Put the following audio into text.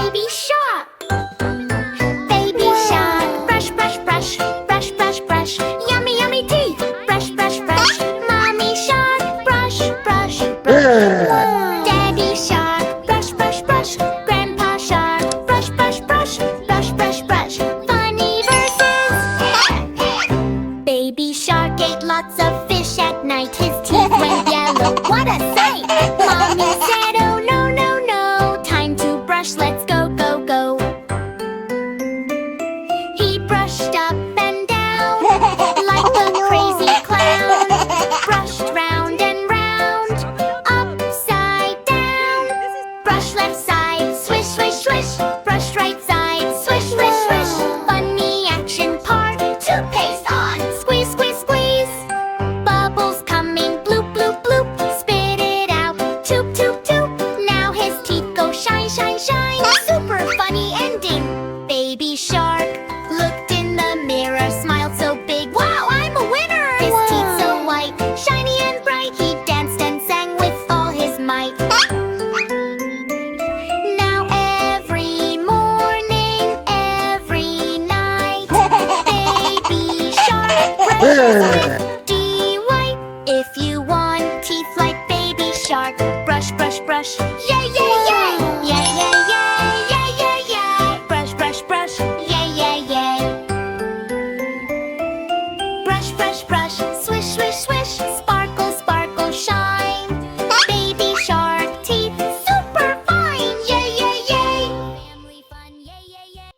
Baby shark. Baby shark. Brush, brush, brush. Brush, brush, brush. Yummy, yummy teeth. Brush, brush, brush. Mommy shark. Brush, brush, brush. Daddy shark. Brush, brush, brush. Grandpa shark. Brush, brush, brush. Brush, brush, brush. Funny verses. Baby shark ate lots of fish at night. His teeth went yellow. What a sight! Mommy said, oh no, no, no. Time to brush, let's go, go, go. He brushed up and down like a crazy clown. Brushed round and round, upside down. Brush left side, swish, swish, swish. Brush right side, swish, swish, swish. Funny action part, toothpaste on. Squeeze, squeeze, squeeze. Bubbles coming, bloop, bloop, bloop. Spit it out, toop, toop, toop. Now his teeth go shine, shine, shine. Super funny ending. Baby shark looked in the mirror, smiled so big. Wow, I'm a winner! His teeth so white, shiny and bright. He danced and sang with all his might. Now every morning, every night, baby shark brushes with D-White. If you want teeth like baby shark, brush, brush, brush. Yay, yay, yay! Yay, yay, yay! Yay, yay, yay! Brush, brush, brush. Yay, yay, yay! Brush, brush, brush. Swish, swish, swish.